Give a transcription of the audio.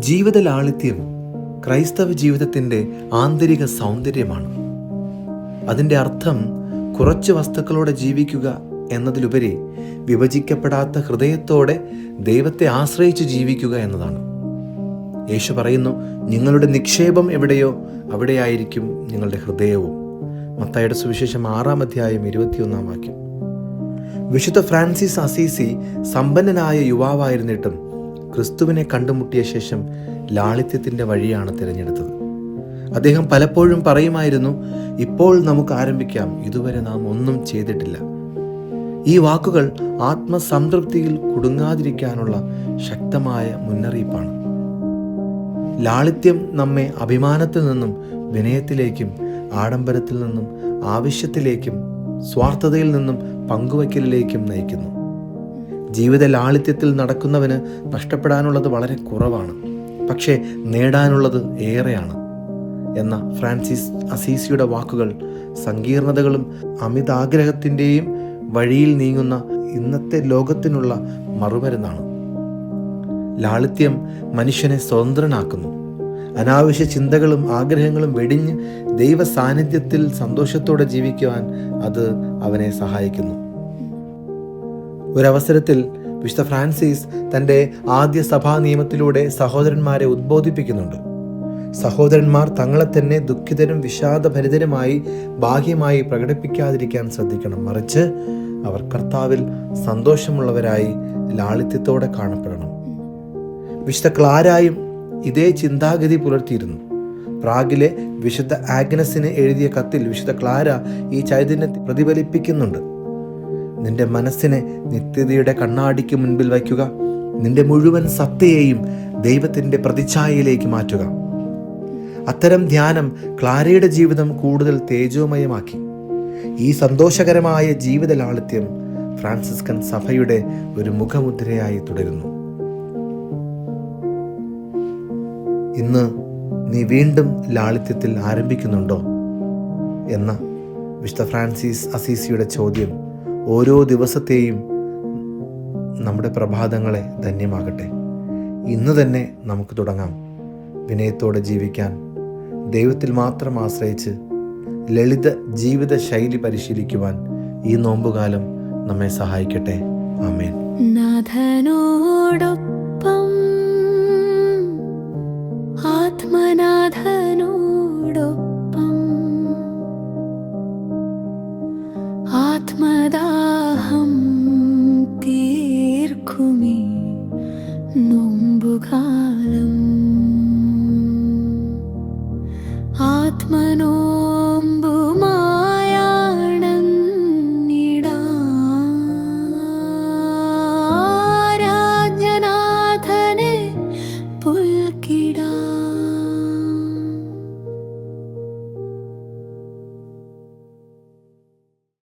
ജീവിത ലാളിത്യം ക്രൈസ്തവ ജീവിതത്തിൻ്റെ ആന്തരിക സൗന്ദര്യമാണ്. അതിൻ്റെ അർത്ഥം കുറച്ച് വസ്തുക്കളോടെ ജീവിക്കുക എന്നതിലുപരി വിഭജിക്കപ്പെടാത്ത ഹൃദയത്തോടെ ദൈവത്തെ ആശ്രയിച്ച് ജീവിക്കുക എന്നതാണ്. യേശു പറയുന്നു, നിങ്ങളുടെ നിക്ഷേപം എവിടെയോ അവിടെയായിരിക്കും നിങ്ങളുടെ ഹൃദയവും. മത്തായിയുടെ സുവിശേഷം 6-ാം അധ്യായം 21-ാം വാക്യം. വിശുദ്ധ ഫ്രാൻസിസ് അസീസി സമ്പന്നനായ യുവാവായിരുന്നിട്ടും ക്രിസ്തുവിനെ കണ്ടുമുട്ടിയ ശേഷം ലാളിത്യത്തിൻ്റെ വഴിയാണ് തിരഞ്ഞെടുത്തത്. അദ്ദേഹം പലപ്പോഴും പറയുമായിരുന്നു, ഇപ്പോൾ നമുക്ക് ആരംഭിക്കാം, ഇതുവരെ നാം ഒന്നും ചെയ്തിട്ടില്ല. ഈ വാക്കുകൾ ആത്മസംതൃപ്തിയിൽ കുടുങ്ങാതിരിക്കാനുള്ള ശക്തമായ മുന്നറിയിപ്പാണ്. ലാളിത്യം നമ്മെ അഭിമാനത്തിൽ നിന്നും വിനയത്തിലേക്കും, ആഡംബരത്തിൽ നിന്നും ആവശ്യത്തിലേക്കും, സ്വാർത്ഥതയിൽ നിന്നും പങ്കുവയ്ക്കലിലേക്കും നയിക്കുന്നു. ജീവിത ലാളിത്യത്തിൽ നടക്കുന്നവന് നഷ്ടപ്പെടാനുള്ളത് വളരെ കുറവാണ്, പക്ഷേ നേടാനുള്ളത് ഏറെയാണ് എന്ന ഫ്രാൻസിസ് അസീസിയുടെ വാക്കുകൾ സങ്കീർണതകളും അമിതാഗ്രഹത്തിൻ്റെയും വഴിയിൽ നീങ്ങുന്ന ഇന്നത്തെ ലോകത്തിനുള്ള മറുമരുന്നാണ്. ലാളിത്യം മനുഷ്യനെ സ്വതന്ത്രനാക്കുന്നു. അനാവശ്യ ചിന്തകളും ആഗ്രഹങ്ങളും വെടിഞ്ഞ് ദൈവ സാന്നിധ്യത്തിൽ സന്തോഷത്തോടെ ജീവിക്കുവാൻ അത് അവനെ സഹായിക്കുന്നു. ഒരവസരത്തിൽ വിശുദ്ധ ഫ്രാൻസിസ് തൻ്റെ ആദ്യ സഭാ നിയമത്തിലൂടെ സഹോദരന്മാരെ ഉദ്ബോധിപ്പിക്കുന്നുണ്ട്. സഹോദരന്മാർ തങ്ങളെ തന്നെ ദുഃഖിതരും വിഷാദഭരിതരുമായി ബാഹ്യമായി പ്രകടിപ്പിക്കാതിരിക്കാൻ ശ്രദ്ധിക്കണം. മറിച്ച് അവർ കർത്താവിൽ സന്തോഷമുള്ളവരായി ലാളിത്യത്തോടെ കാണപ്പെടണം. വിശുദ്ധ ക്ലാരായും ഇതേ ചിന്താഗതി പുലർത്തിയിരുന്നു. പ്രാഗിലെ വിശുദ്ധ ആഗ്നസിന് എഴുതിയ കത്തിൽ വിശുദ്ധ ക്ലാര ഈ ചൈതന്യത്തെ പ്രതിഫലിപ്പിക്കുന്നുണ്ട്. നിന്റെ മനസ്സിനെ നിത്യതയുടെ കണ്ണാടിക്ക് മുൻപിൽ വയ്ക്കുക. നിന്റെ മുഴുവൻ സത്തയെയും ദൈവത്തിൻ്റെ പ്രതിച്ഛായയിലേക്ക് മാറ്റുക. അത്തരം ധ്യാനം ക്ലാരയുടെ ജീവിതം കൂടുതൽ തേജോമയമാക്കി. ഈ സന്തോഷകരമായ ജീവിത ലാളിത്യം ഫ്രാൻസിസ്കൻ സഭയുടെ ഒരു മുഖമുദ്രയായി തുടരുന്നു. ഇന്ന് നീ വീണ്ടും ലാളിത്യത്തിൽ ആരംഭിക്കുന്നുണ്ടോ എന്ന വിശുദ്ധ ഫ്രാൻസിസ് അസീസിയുടെ ചോദ്യം ഓരോ ദിവസത്തെയും നമ്മുടെ പ്രഭാതങ്ങളെ ധന്യമാകട്ടെ. ഇന്ന് തന്നെ നമുക്ക് തുടങ്ങാം വിനയത്തോടെ ജീവിക്കാൻ. ദൈവത്തിൽ മാത്രം ആശ്രയിച്ച് ലളിത ജീവിത ശൈലി പരിശീലിക്കുവാൻ ഈ നോമ്പുകാലം നമ്മെ സഹായിക്കട്ടെ. ആമേൻ. നാഥനോടൊപ്പം ആത്മനാഥനോടൊപ്പം ആത്മദാഹം തീർക്കുമീ നോമ്പുകാലം. ആത്മനോ